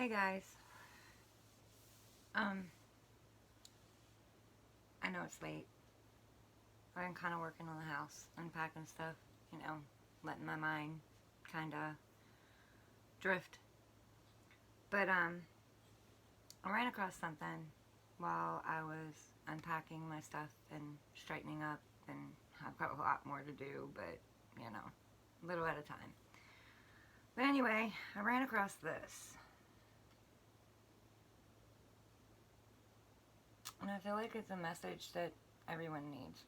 Hey guys. Um, I know it's late. I'm kind of working on the house, unpacking stuff, letting my mind kind of drift. But I ran across something while I was unpacking my stuff and straightening up, and I've got a lot more to do, but a little at a time. But anyway, I ran across this, and I feel like it's a message that everyone needs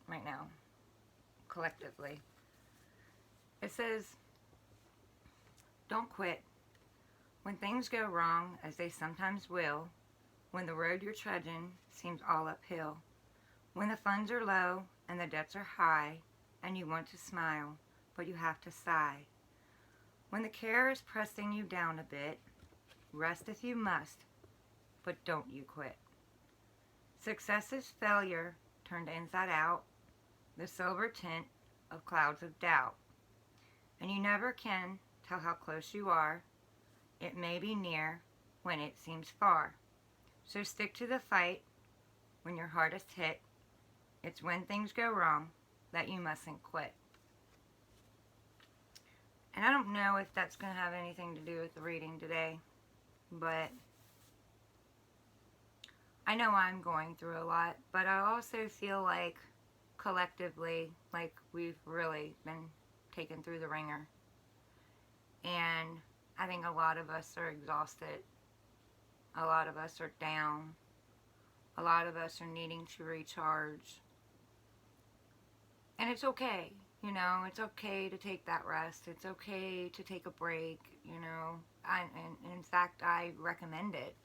right now, collectively. It says, don't quit. When things go wrong, as they sometimes will, when the road you're trudging seems all uphill, when the funds are low and the debts are high, and you want to smile, but you have to sigh, when the care is pressing you down a bit, rest if you must, but don't you quit. Success is failure turned inside out, the silver tint of clouds of doubt, and you never can tell how close you are. It may be near when it seems far. So stick to the fight when your hardest hit. It's when things go wrong that you mustn't quit. And I don't know if that's going to have anything to do with the reading today, but I know I'm going through a lot, but I also feel like collectively, like we've really been taken through the ringer. And I think a lot of us are exhausted. A lot of us are down. A lot of us are needing to recharge. And it's okay. It's okay to take that rest. It's okay to take a break, and in fact, I recommend it,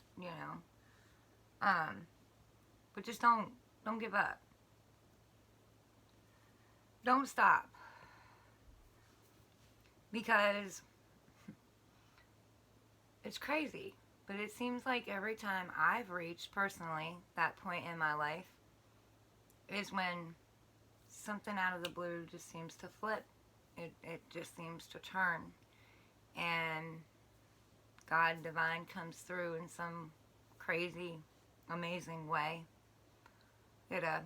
But just don't give up. Don't stop. Because it's crazy. But it seems like every time I've reached, personally, that point in my life is when something out of the blue just seems to flip. It just seems to turn. And God divine comes through in some crazy, amazing way. At a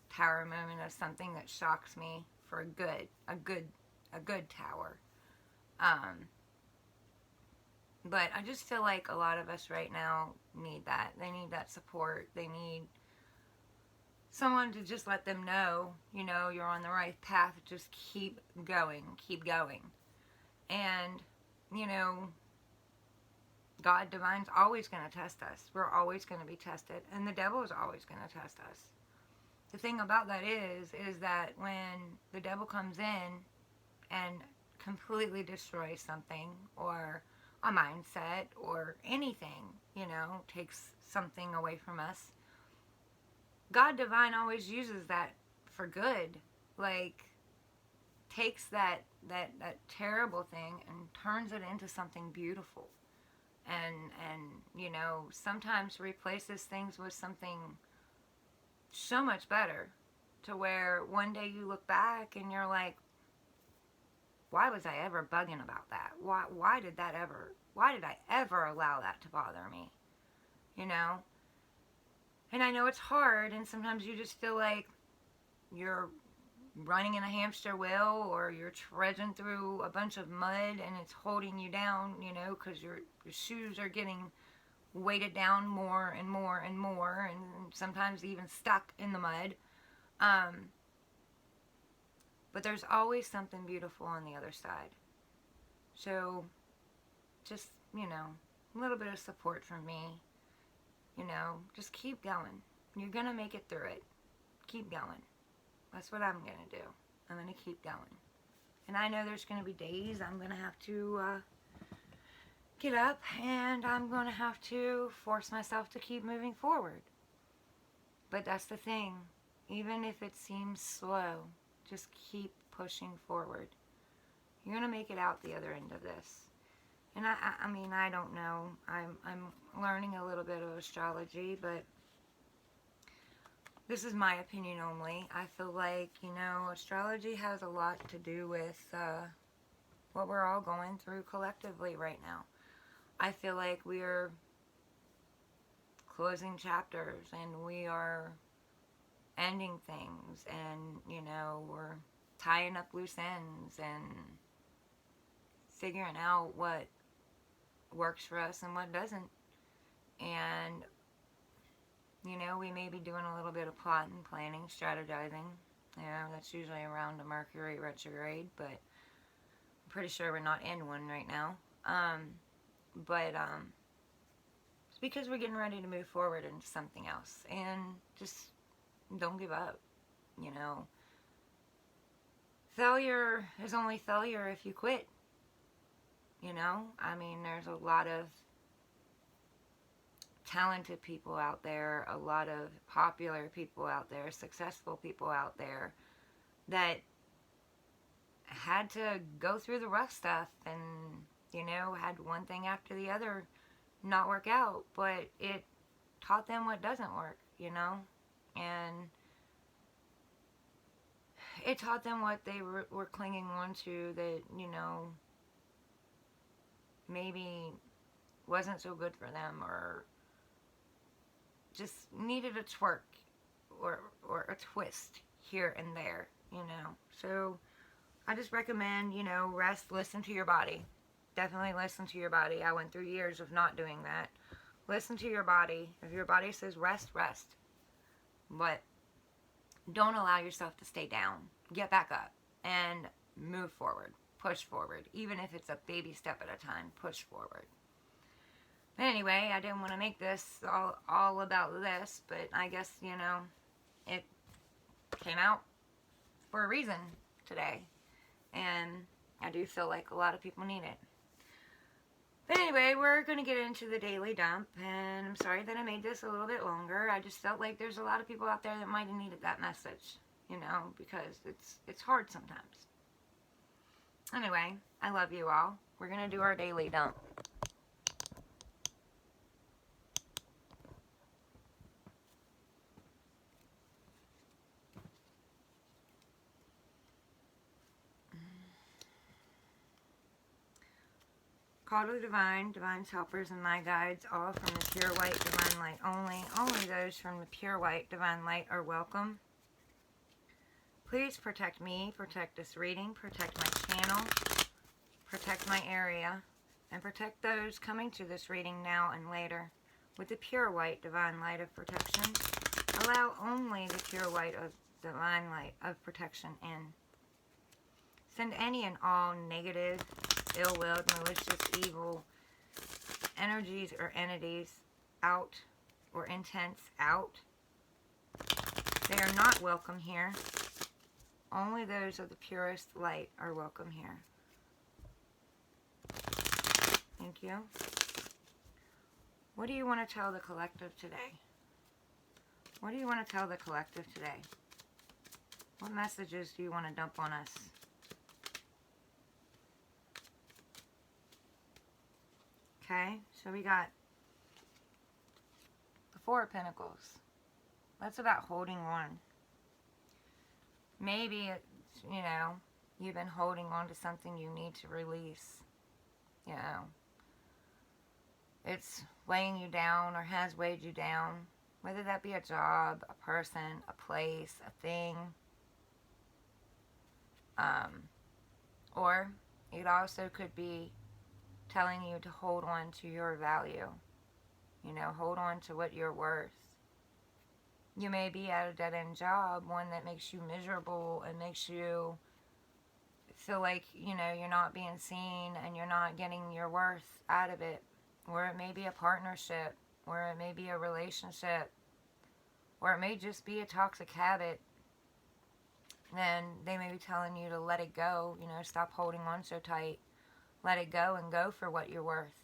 tower moment of something that shocks me for a good tower. But I just feel like a lot of us right now need that. They need that support. They need someone to just let them know, you're on the right path. Just keep going. Keep going. And, God Divine's always going to test us. We're always going to be tested. And the devil is always going to test us. The thing about that is that when the devil comes in and completely destroys something, or a mindset, or anything, takes something away from us, God Divine always uses that for good. Like, takes that terrible thing and turns it into something beautiful. And sometimes replaces things with something so much better, to where one day you look back and you're like, why was I ever bugging about that? Why did I ever allow that to bother me? And I know it's hard, and sometimes you just feel like you're running in a hamster wheel, or you're trudging through a bunch of mud and it's holding you down, because your shoes are getting weighted down more and more and more, and sometimes even stuck in the mud. But there's always something beautiful on the other side. So just, a little bit of support from me. Just keep going. You're going to make it through it. Keep going. That's what I'm going to do. I'm going to keep going. And I know there's going to be days I'm going to have to get up, and I'm going to have to force myself to keep moving forward. But that's the thing. Even if it seems slow, just keep pushing forward. You're going to make it out the other end of this. And I mean, I don't know. I'm learning a little bit of astrology, but this is my opinion only. I feel like, astrology has a lot to do with what we're all going through collectively right now. I feel like we are closing chapters and we are ending things, and we're tying up loose ends and figuring out what works for us and what doesn't. And we may be doing a little bit of plotting, planning, strategizing. That's usually around a Mercury retrograde, but I'm pretty sure we're not in one right now. But it's because we're getting ready to move forward into something else. And just don't give up. Failure is only failure if you quit. There's a lot of talented people out there, a lot of popular people out there, successful people out there that had to go through the rough stuff and, had one thing after the other not work out, but it taught them what doesn't work, and it taught them what they were clinging on to that, maybe wasn't so good for them, or just needed a twerk or a twist here and there, So I just recommend, rest, listen to your body. Definitely listen to your body. I went through years of not doing that. Listen to your body. If your body says rest, rest. But don't allow yourself to stay down. Get back up and move forward. Push forward. Even if it's a baby step at a time, push forward. But anyway, I didn't want to make this all about this, but I guess, it came out for a reason today. And I do feel like a lot of people need it. But anyway, we're going to get into the daily dump, and I'm sorry that I made this a little bit longer. I just felt like there's a lot of people out there that might have needed that message, because it's hard sometimes. Anyway, I love you all. We're going to do our daily dump. Call to the divine, divine's helpers, and my guides, all from the pure white divine light only. Only those from the pure white divine light are welcome. Please protect me, protect this reading, protect my channel, protect my area, and protect those coming to this reading now and later with the pure white divine light of protection. Allow only the pure white of divine light of protection in. Send any and all negative, ill-willed, malicious, evil energies or entities out, or intents out. They are not welcome here. Only those of the purest light are welcome here. Thank you. What do you want to tell the collective today? What do you want to tell the collective today? What messages do you want to dump on us? Okay, so we got the Four of Pentacles. That's about holding on. Maybe, you've been holding on to something you need to release. It's weighing you down or has weighed you down. Whether that be a job, a person, a place, a thing. Or it also could be telling you to hold on to your value. Hold on to what you're worth. You may be at a dead-end job, one that makes you miserable and makes you feel like, you're not being seen and you're not getting your worth out of it. Or it may be a partnership, or it may be a relationship, or it may just be a toxic habit. Then they may be telling you to let it go, stop holding on so tight. Let it go and go for what you're worth,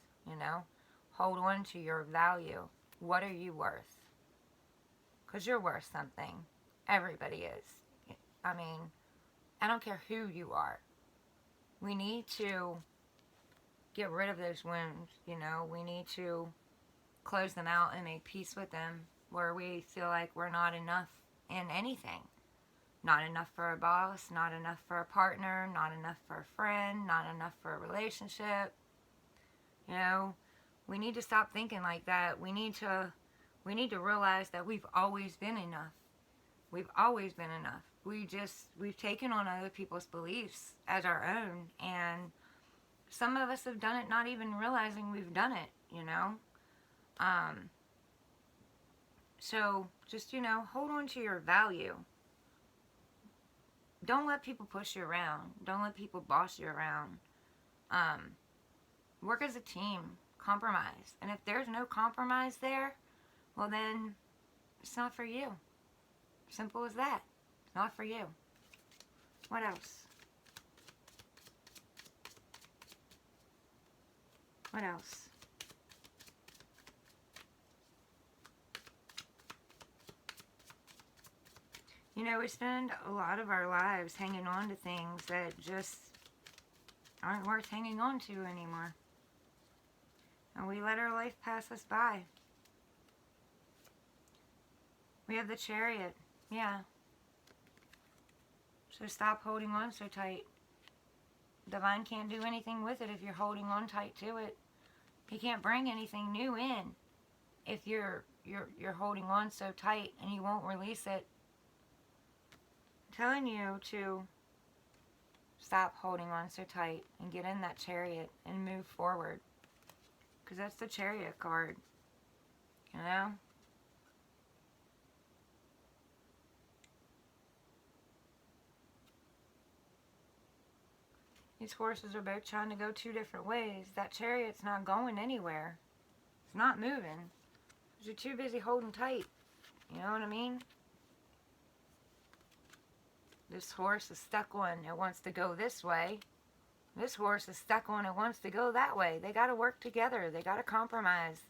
Hold on to your value. What are you worth? Because you're worth something. Everybody is. I don't care who you are. We need to get rid of those wounds, We need to close them out and make peace with them, where we feel like we're not enough in anything. Not enough for a boss, not enough for a partner, not enough for a friend, not enough for a relationship. We need to stop thinking like that. We need to realize that we've always been enough. We've always been enough. We've taken on other people's beliefs as our own, and some of us have done it not even realizing we've done it, you know? So just, hold on to your value. Don't let people push you around. Don't let people boss you around. Work as a team. Compromise. And if there's no compromise there, well then, it's not for you. Simple as that. It's not for you. What else? What else? We spend a lot of our lives hanging on to things that just aren't worth hanging on to anymore. And we let our life pass us by. We have the Chariot. Yeah. So stop holding on so tight. Divine can't do anything with it if you're holding on tight to it. He can't bring anything new in if you're holding on so tight and you won't release it. I'm telling you to stop holding on so tight and get in that Chariot and move forward. Because that's the Chariot card. You know? These horses are both trying to go two different ways. That Chariot's not going anywhere. It's not moving. You're too busy holding tight. You know what I mean? This horse is stuck on it wants to go this way. This horse is stuck on it wants to go that way. They got to work together. They got to compromise.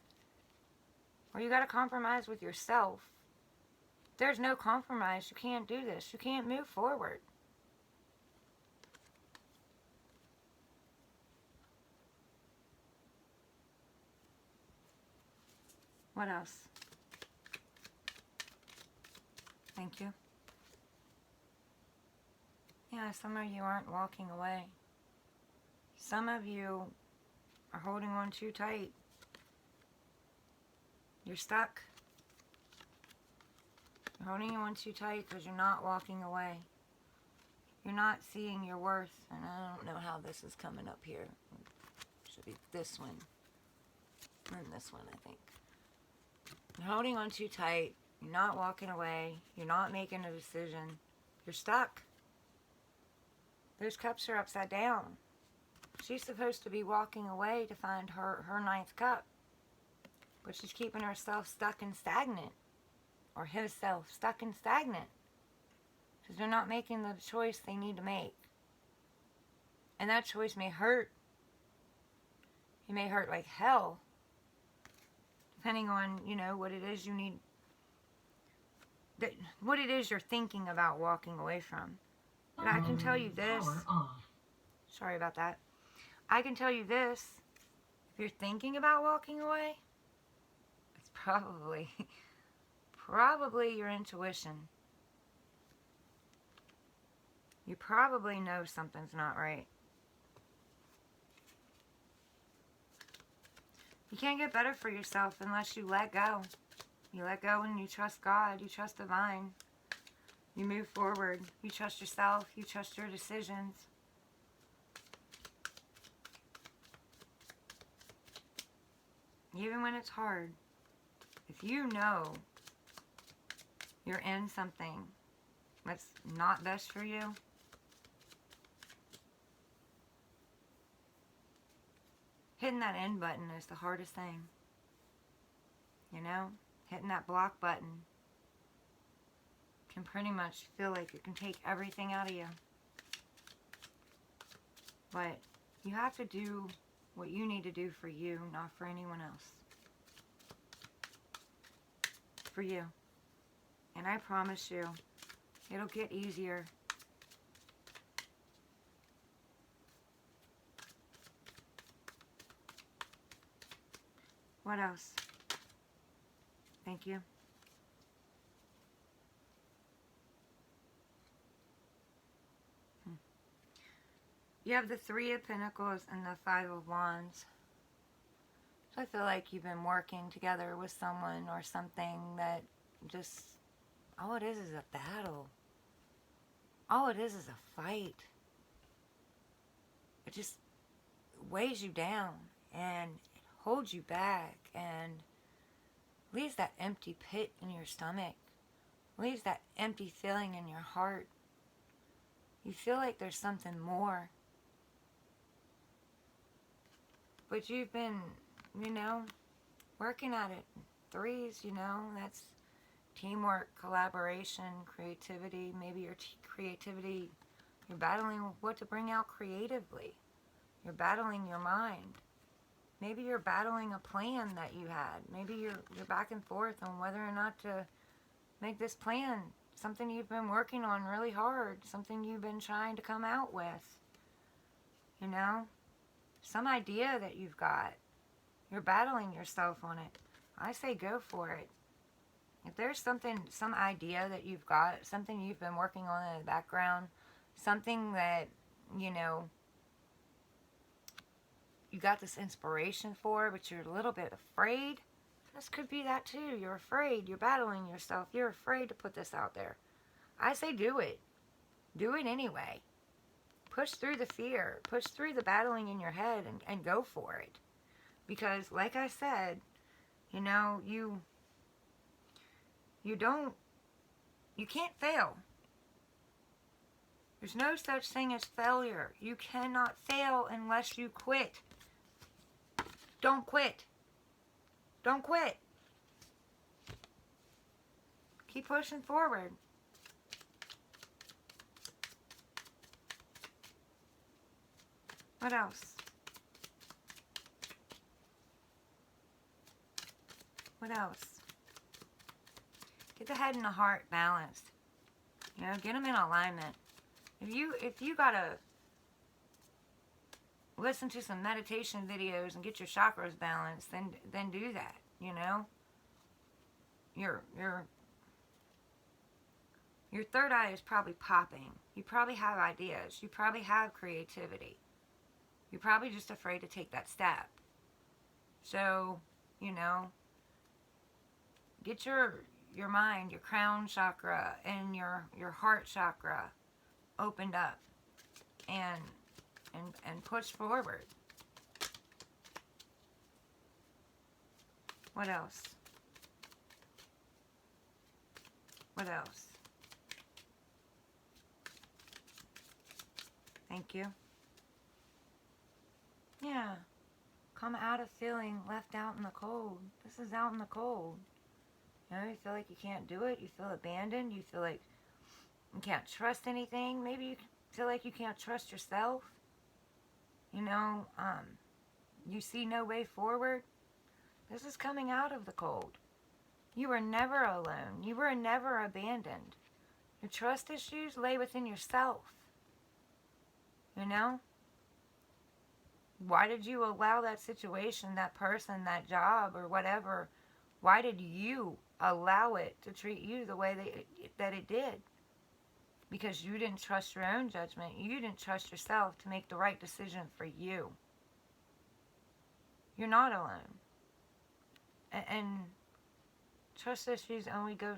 Or you got to compromise with yourself. If there's no compromise, you can't do this. You can't move forward. What else? Thank you. Yeah, some of you aren't walking away. Some of you are holding on too tight. You're stuck. You're holding on too tight because you're not walking away. You're not seeing your worth. And I don't know how this is coming up here. It should be this one. And this one, I think. You're holding on too tight. You're not walking away. You're not making a decision. You're stuck. Those cups are upside down. She's supposed to be walking away to find her ninth cup. But she's keeping herself stuck and stagnant. Or himself stuck and stagnant. Because they're not making the choice they need to make. And that choice may hurt. It may hurt like hell. Depending on, what it is you need. What it is you're thinking about walking away from. And I can tell you this. Sorry about that. I can tell you this. If you're thinking about walking away, it's probably your intuition. You probably know something's not right. You can't get better for yourself unless you let go. You let go and you trust God. You trust Divine. You move forward. You trust yourself. You trust your decisions. Even when it's hard. If you know you're in something that's not best for you, hitting that end button is the hardest thing. Hitting that block button can pretty much feel like it can take everything out of you. But you have to do what you need to do for you, not for anyone else. For you. And I promise you, it'll get easier. What else? Thank you. You have the Three of Pentacles and the Five of Wands. So I feel like you've been working together with someone or something that just, all it is a battle. All it is a fight. It just weighs you down and it holds you back and leaves that empty pit in your stomach, leaves that empty feeling in your heart. You feel like there's something more. But you've been, working at it. Threes, that's teamwork, collaboration, creativity. Maybe your creativity, you're battling what to bring out creatively. You're battling your mind. Maybe you're battling a plan that you had. Maybe you're back and forth on whether or not to make this plan something you've been working on really hard, something you've been trying to come out with. Some idea that you've got. You're battling yourself on it. I say go for it. If there's some idea that you've got, something you've been working on in the background, something that, you got this inspiration for, but you're a little bit afraid, this could be that too. You're afraid. You're battling yourself. You're afraid to put this out there. I say do it. Do it anyway. Push through the fear. Push through the battling in your head and go for it. Because, like I said, you can't fail. There's no such thing as failure. You cannot fail unless you quit. Don't quit. Don't quit. Keep pushing forward. What else? What else? Get the head and the heart balanced. Get them in alignment. If you gotta listen to some meditation videos and get your chakras balanced, then do that. Your third eye is probably popping. You probably have ideas. You probably have creativity. You're probably just afraid to take that step. So, get your mind, your crown chakra, and your heart chakra opened up and push forward. What else? What else? Thank you. Yeah. Come out of feeling left out in the cold. This is out in the cold. You feel like you can't do it. You feel abandoned. You feel like you can't trust anything. Maybe you feel like you can't trust yourself. You see no way forward. This is coming out of the cold. You were never alone. You were never abandoned. Your trust issues lay within yourself. Why did you allow that situation, that person, that job, or whatever? Why did you allow it to treat you the way that it did? Because you didn't trust your own judgment. You didn't trust yourself to make the right decision for you. You're not alone. And trust issues only go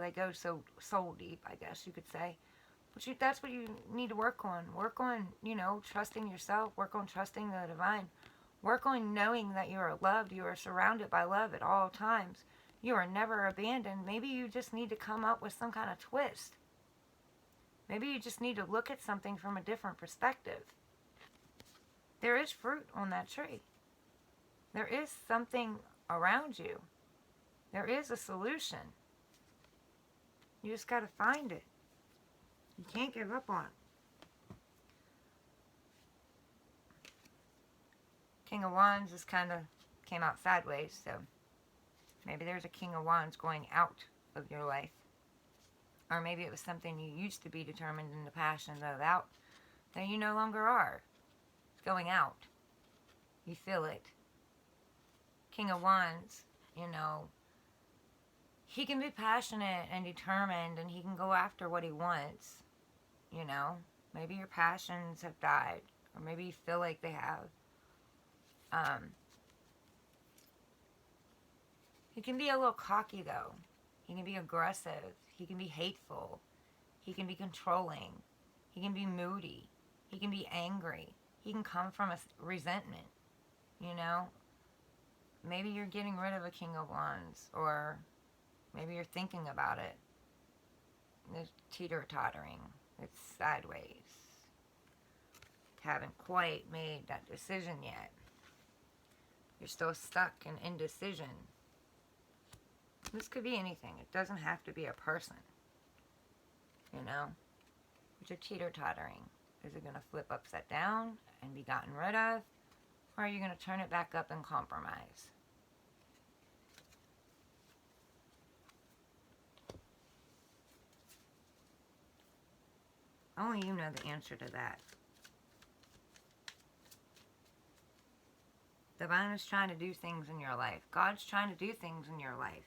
they go so soul deep, I guess you could say. But that's what you need to work on. Work on, trusting yourself. Work on trusting the divine. Work on knowing that you are loved. You are surrounded by love at all times. You are never abandoned. Maybe you just need to come up with some kind of twist. Maybe you just need to look at something from a different perspective. There is fruit on that tree. There is something around you. There is a solution. You just got to find it. You can't give up on it. King of Wands just kind of came out sideways, so maybe there's a King of Wands going out of your life. Or maybe it was something you used to be determined in the passion about that you no longer are. It's going out. You feel it. King of Wands, he can be passionate and determined, and he can go after what he wants. Maybe your passions have died, or maybe you feel like they have. He can be a little cocky, though. He can be aggressive. He can be hateful. He can be controlling. He can be moody. He can be angry. He can come from a resentment, you know? Maybe you're getting rid of a King of Wands, or maybe you're thinking about it. It's teeter-tottering. It's sideways. Haven't quite made that decision yet. You're still stuck in indecision. This could be anything. It doesn't have to be a person. You know? But you're teeter-tottering. Is it going to flip upside down and be gotten rid of? Or are you going to turn it back up and compromise? Only you know the answer to that. Divine is trying to do things in your life. God's trying to do things in your life.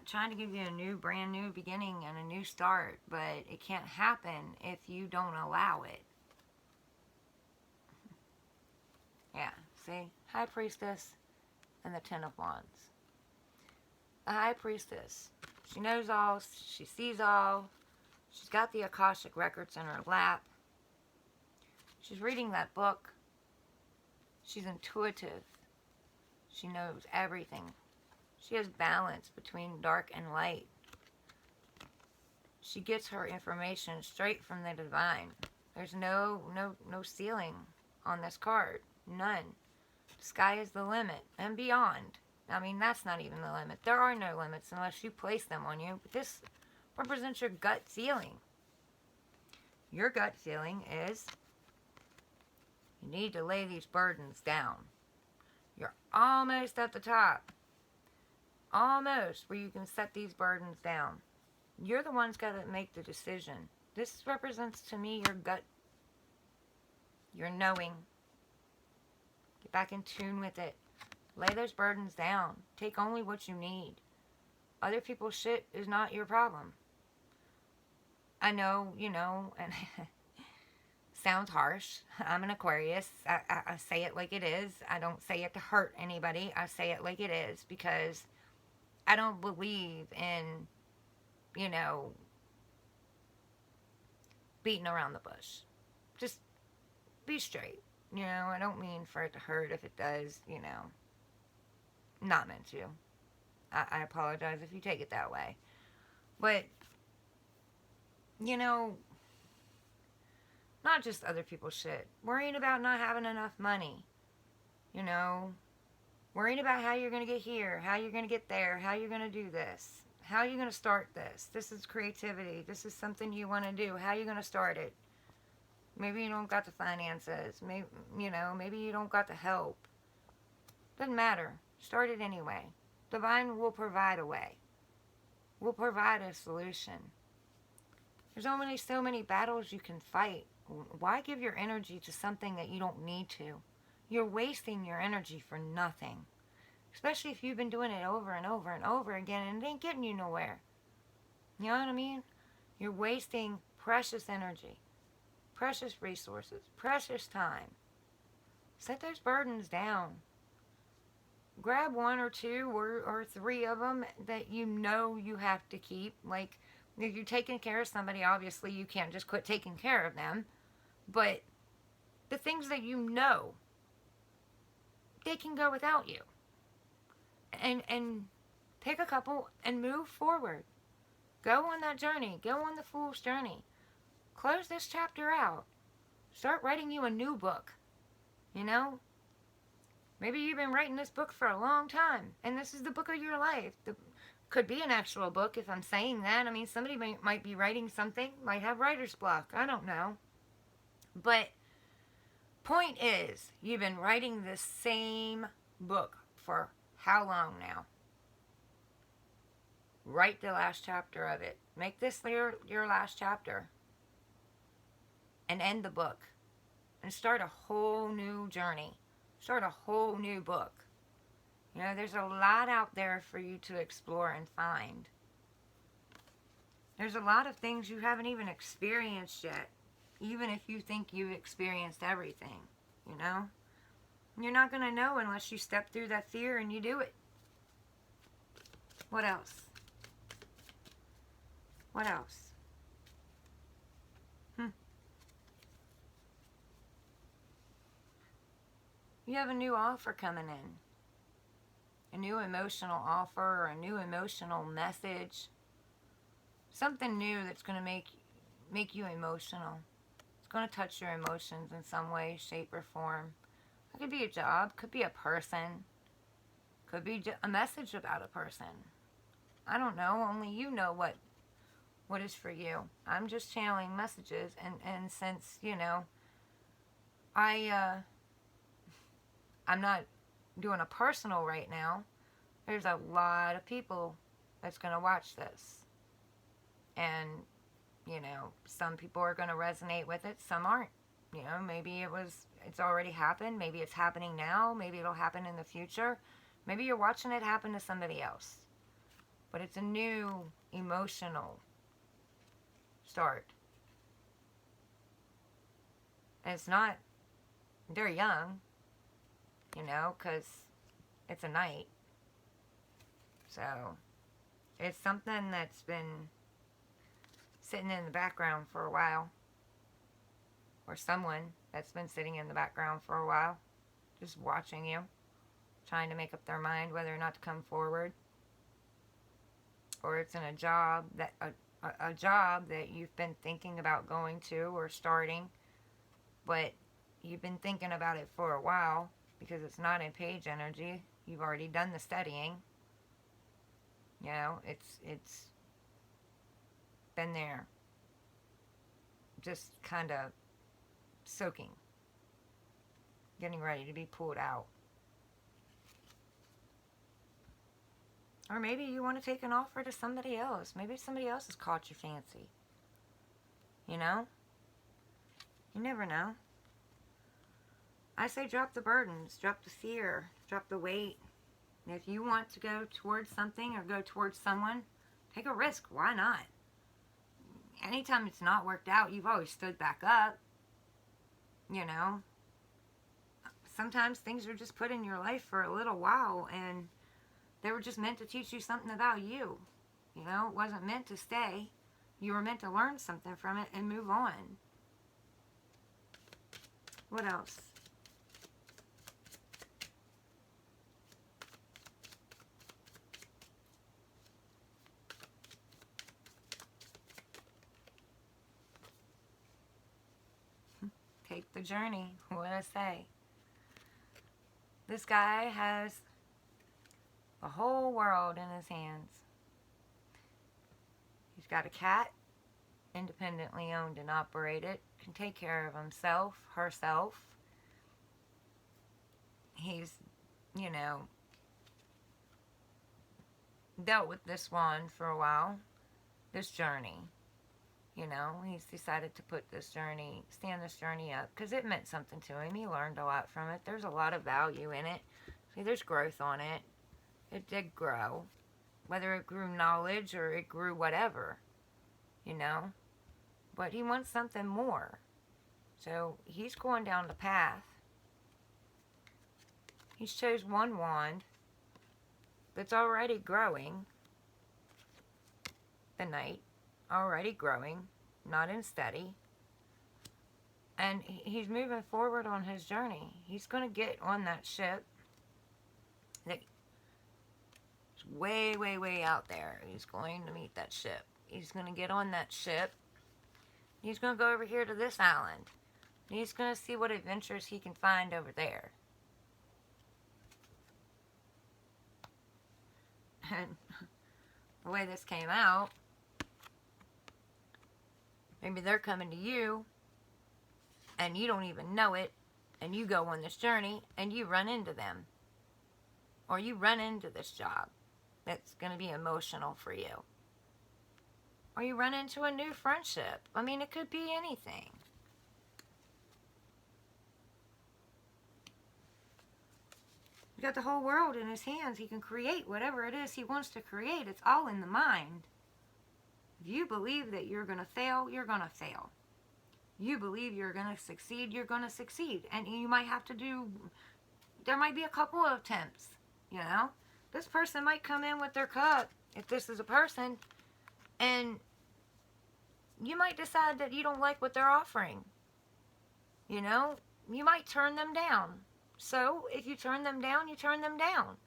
Trying to give you a new, brand new beginning and a new start. But it can't happen if you don't allow it. Yeah, see? High Priestess and the Ten of Wands. The High Priestess. She knows all. She sees all. She's got the Akashic Records in her lap. She's reading that book. She's intuitive. She knows everything. She has balance between dark and light. She gets her information straight from the divine. There's no ceiling on this card. None. The sky is the limit and beyond. I mean, that's not even the limit. There are no limits unless you place them on you. But this represents your gut feeling. Your gut feeling is you need to lay these burdens down. You're almost at the top. Almost where you can set these burdens down. You're the one's got to make the decision. This represents to me your gut. Your knowing. Get back in tune with it. Lay those burdens down. Take only what you need. Other people's shit is not your problem. I know, you know, and sounds harsh. I'm an Aquarius. I say it like it is. I don't say it to hurt anybody. I say it like it is because I don't believe in, you know, beating around the bush. Just be straight. You know, I don't mean for it to hurt. If it does, you know, not meant to. I apologize if you take it that way. But, you know, not just other people's shit. Worrying about not having enough money. You know, worrying about how you're going to get here, how you're going to get there, how you're going to do this, how you're going to start this. This is creativity. This is something you want to do. How are you going to start it? Maybe you don't got the finances. Maybe, you know, maybe you don't got the help. Doesn't matter. Start it anyway. Divine will provide a way. Will provide a solution. There's only so many battles you can fight. Why give your energy to something that you don't need to? You're wasting your energy for nothing. Especially if you've been doing it over and over and over again and it ain't getting you nowhere. You know what I mean? You're wasting precious energy, precious resources, precious time. Set those burdens down. Grab one or two or three of them that you know you have to keep. Like, if you're taking care of somebody, obviously you can't just quit taking care of them. But the things that you know, they can go without you. And pick a couple and move forward. Go on that journey. Go on the fool's journey. Close this chapter out. Start writing you a new book. You know? Maybe you've been writing this book for a long time, and this is the book of your life. Could be an actual book if I'm saying that. I mean, somebody might be writing something, might have writer's block. I don't know. But point is, you've been writing the same book for how long now? Write the last chapter of it. Make this your last chapter. And end the book. And start a whole new journey. Start a whole new book. You know, there's a lot out there for you to explore and find. There's a lot of things you haven't even experienced yet. Even if you think you've experienced everything, you know? You're not going to know unless you step through that fear and you do it. What else? What else? You have a new offer coming in. A new emotional offer or a new emotional message. Something new that's going to make you emotional. It's going to touch your emotions in some way, shape, or form. It could be a job, could be a person, could be a message about a person. I don't know. Only you know what is for you. I'm just channeling messages, and since I'm not doing a personal right now, there's a lot of people that's going to watch this. And, some people are going to resonate with it, some aren't. Maybe it's already happened. Maybe it's happening now. Maybe it'll happen in the future. Maybe you're watching it happen to somebody else. But it's a new emotional start. And it's not, they're young, because it's a night. So, it's something that's been sitting in the background for a while. Or someone that's been sitting in the background for a while. Just watching you. Trying to make up their mind whether or not to come forward. Or it's in a job that a job that you've been thinking about going to or starting, but you've been thinking about it for a while because it's not in page energy. You've already done the studying. It's been there, just kind of soaking, getting ready to be pulled out. Or maybe you want to take an offer to somebody else. Maybe somebody else has caught your fancy. You never know. I say drop the burdens, drop the fear, drop the weight. And if you want to go towards something or go towards someone, take a risk. Why not? Anytime it's not worked out, you've always stood back up. Sometimes things are just put in your life for a little while and they were just meant to teach you something about you. It wasn't meant to stay. You were meant to learn something from it and move on. What else? Take the journey. What I say. This guy has the whole world in his hands. He's got a cat, independently owned and operated, can take care of himself, herself. He's, dealt with this one for a while, this journey. He's decided to stand this journey up because it meant something to him. He learned a lot from it. There's a lot of value in it. See, there's growth on it. It did grow. Whether it grew knowledge or it grew whatever, But he wants something more. So he's going down the path. He's chose one wand that's already growing. The Knight. Already growing, not unsteady. And he's moving forward on his journey. He's going to get on that ship that's way, way, way out there. He's going to meet that ship. He's going to get on that ship. He's going to go over here to this island. He's going to see what adventures he can find over there. And the way this came out, maybe they're coming to you, and you don't even know it, and you go on this journey, and you run into them. Or you run into this job that's going to be emotional for you. Or you run into a new friendship. I mean, it could be anything. He's got the whole world in his hands. He can create whatever it is he wants to create. It's all in the mind. If you believe that you're going to fail, you're going to fail. You believe you're going to succeed, you're going to succeed. And you might have to do there might be a couple of attempts, you know? This person might come in with their cup, if this is a person, and you might decide that you don't like what they're offering. You know? You might turn them down. So, if you turn them down, you turn them down.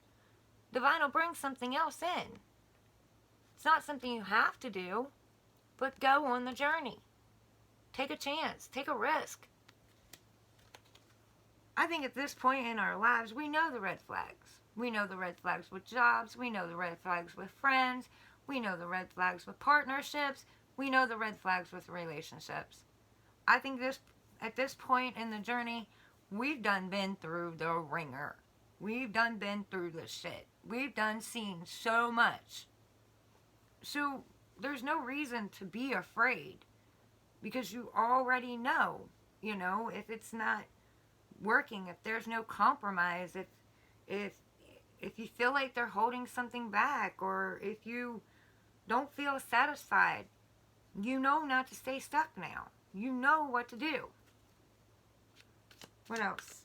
Divine will bring something else in. It's not something you have to do, but go on the journey. Take a chance. Take a risk. I think at this point in our lives, we know the red flags. We know the red flags with jobs. We know the red flags with friends. We know the red flags with partnerships. We know the red flags with relationships. I think at this point in the journey, we've done been through the ringer. We've done been through the shit. We've done seen so much. So there's no reason to be afraid, because you already know, you know, if it's not working, if there's no compromise, if you feel like they're holding something back, or if you don't feel satisfied, you know not to stay stuck now. You know what to do. What else?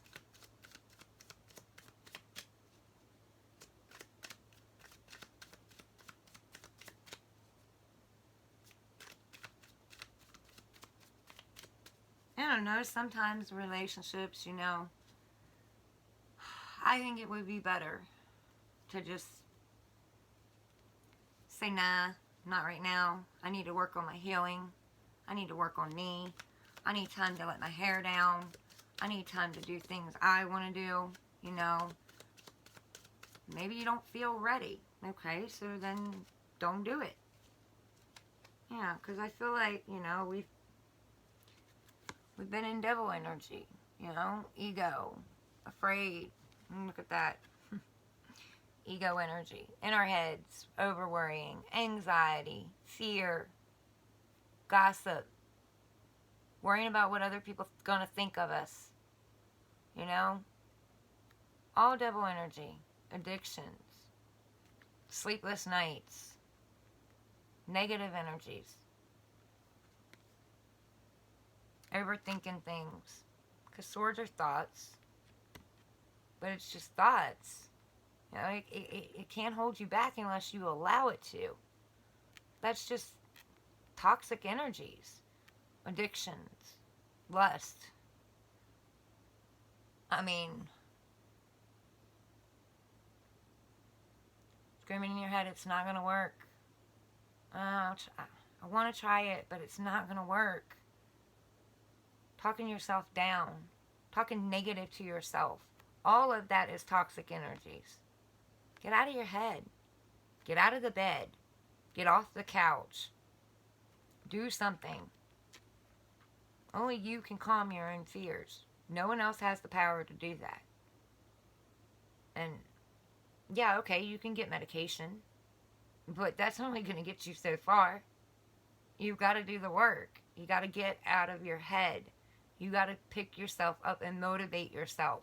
I don't know, sometimes relationships, you know, I think it would be better to just say, nah, not right now. I need to work on my healing. I need to work on me. I need time to let my hair down. I need time to do things I want to do, you know. Maybe you don't feel ready. Okay, so then don't do it. Yeah, because I feel like, you know, we've been in devil energy, you know, ego, afraid. Look at that. Ego energy in our heads, over worrying, anxiety, fear, gossip, worrying about what other people are going to think of us, you know, all devil energy, addictions, sleepless nights, negative energies, overthinking things, because swords are thoughts, but it's just thoughts. You know, it can't hold you back unless you allow it to. That's just toxic energies, addictions, lust. I mean, screaming in your head, it's not going to work. I want to try it, but it's not going to work. Talking yourself down, talking negative to yourself. All of that is toxic energies. Get out of your head. Get out of the bed. Get off the couch. Do something. Only you can calm your own fears. No one else has the power to do that. And yeah, okay, you can get medication, but that's only going to get you so far. You've got to do the work. You got to get out of your head. You got to pick yourself up and motivate yourself.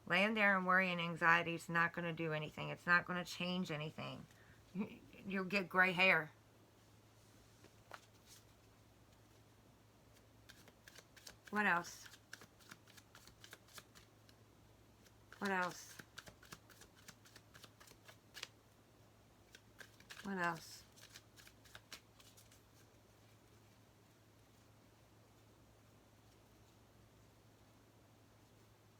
Laying there and worry and anxiety is not going to do anything. It's not going to change anything. You'll get gray hair. What else? What else? What else?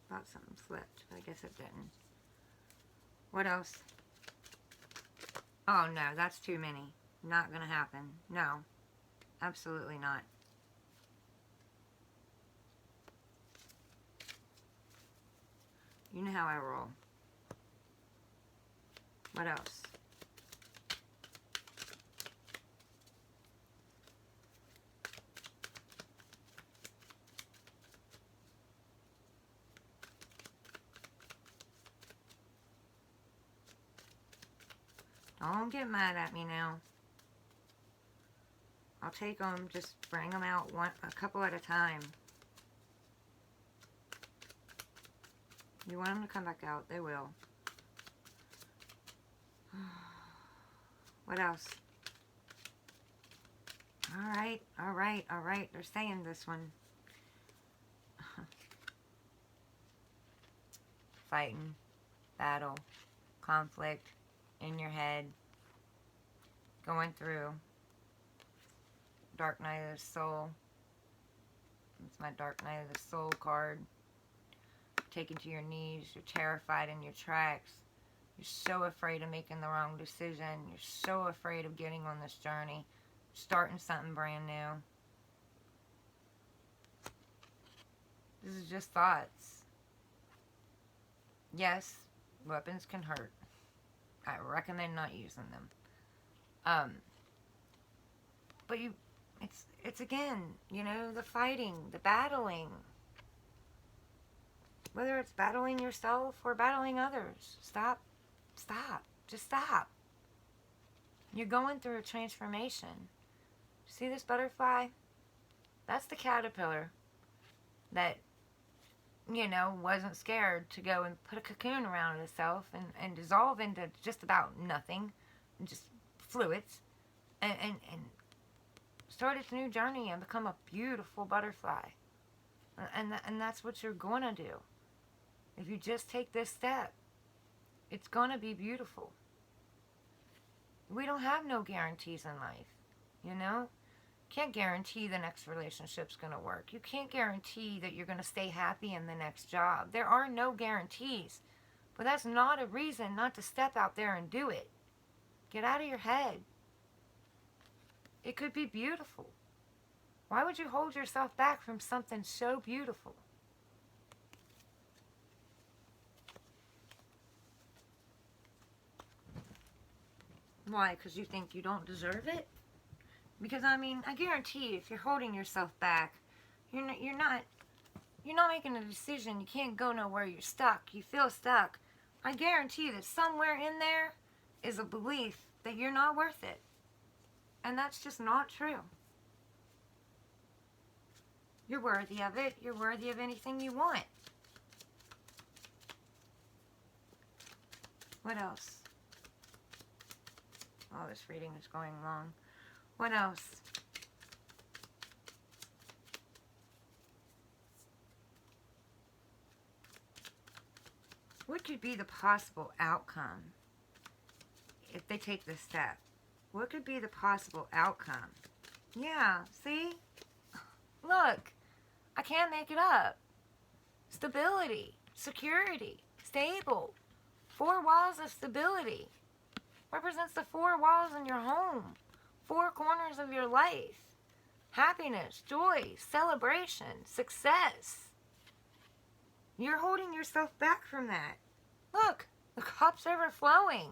Thought something slipped, but I guess it didn't. What else? Oh no, that's too many. Not gonna happen. No. Absolutely not. You know how I roll. What else? Don't get mad at me now. I'll take them, just bring them out a couple at a time. You want them to come back out, they will. What else? Alright, alright, alright. They're saying this one. fighting, battle, conflict in your head, going through. Dark Night of the Soul. It's my Dark Night of the Soul card. Taken to your knees. You're terrified in your tracks. You're so afraid of making the wrong decision. You're so afraid of getting on this journey. Starting something brand new. This is just thoughts. Yes, weapons can hurt. I recommend not using them. But it's again, you know, the fighting, the battling. Whether it's battling yourself or battling others. Stop. Just stop. You're going through a transformation. See this butterfly? That's the caterpillar that, you know, wasn't scared to go and put a cocoon around itself and dissolve into just about nothing, just fluids, and start its new journey and become a beautiful butterfly. And that's what you're going to do. If you just take this step, it's going to be beautiful. We don't have no guarantees in life, you know? Can't guarantee the next relationship's going to work. You can't guarantee that you're going to stay happy in the next job. There are no guarantees. But that's not a reason not to step out there and do it. Get out of your head. It could be beautiful. Why would you hold yourself back from something so beautiful? Why? Because you think you don't deserve it? Because, I mean, I guarantee if you're holding yourself back, you're not making a decision. You can't go nowhere. You're stuck. You feel stuck. I guarantee that somewhere in there is a belief that you're not worth it. And that's just not true. You're worthy of it. You're worthy of anything you want. What else? Oh, this reading is going long. What else? What could be the possible outcome if they take this step? What could be the possible outcome? Yeah, see? Look, I can't make it up. Stability, security, stable. 4 walls of stability represents the 4 walls in your home. 4 corners of your life. Happiness, joy, celebration, success. You're holding yourself back from that. Look, the cup's overflowing.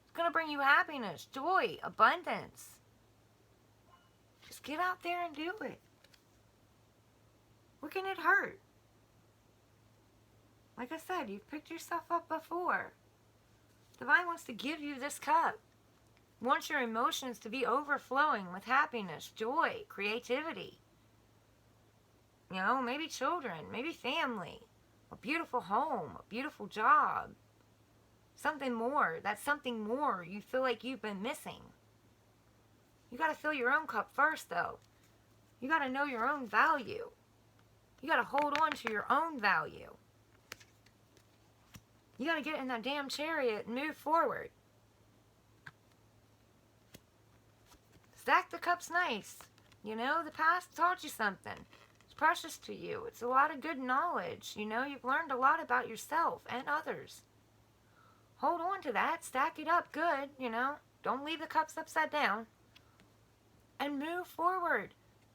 It's going to bring you happiness, joy, abundance. Just get out there and do it. What can it hurt? Like I said, you've picked yourself up before. Divine wants to give you this cup. Wants your emotions to be overflowing with happiness, joy, creativity. You know, maybe children, maybe family, a beautiful home, a beautiful job. Something more. That's something more you feel like you've been missing. You got to fill your own cup first, though. You got to know your own value. You got to hold on to your own value. You got to get in that damn chariot and move forward. Stack the cups nice. You know, the past taught you something. It's precious to you. It's a lot of good knowledge. You know, you've learned a lot about yourself and others. Hold on to that. Stack it up good, you know. Don't leave the cups upside down. And move forward.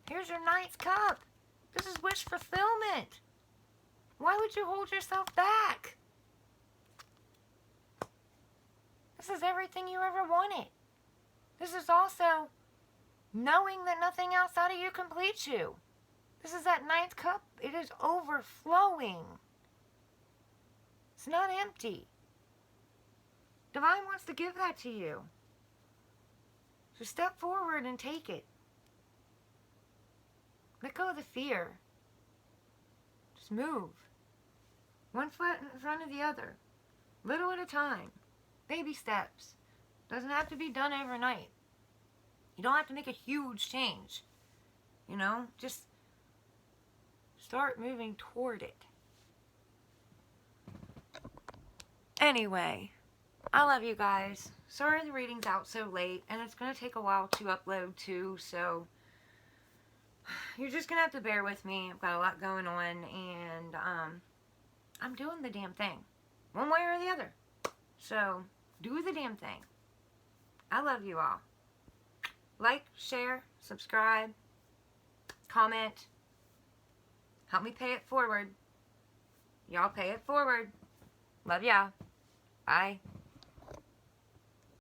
Here's your 9th cup. This is wish fulfillment. Why would you hold yourself back? This is everything you ever wanted. This is also knowing that nothing outside of you completes you. This is that 9th cup. It is overflowing. It's not empty. Divine wants to give that to you. So step forward and take it. Let go of the fear. Just move. One foot in front of the other. Little at a time. Baby steps. Doesn't have to be done overnight. You don't have to make a huge change. You know, just start moving toward it. Anyway, I love you guys. Sorry the reading's out so late, and it's going to take a while to upload too, so you're just going to have to bear with me. I've got a lot going on, and I'm doing the damn thing, one way or the other. So, do the damn thing. I love you all. Like, share, subscribe, comment. Help me pay it forward. Y'all pay it forward. Love y'all. Bye.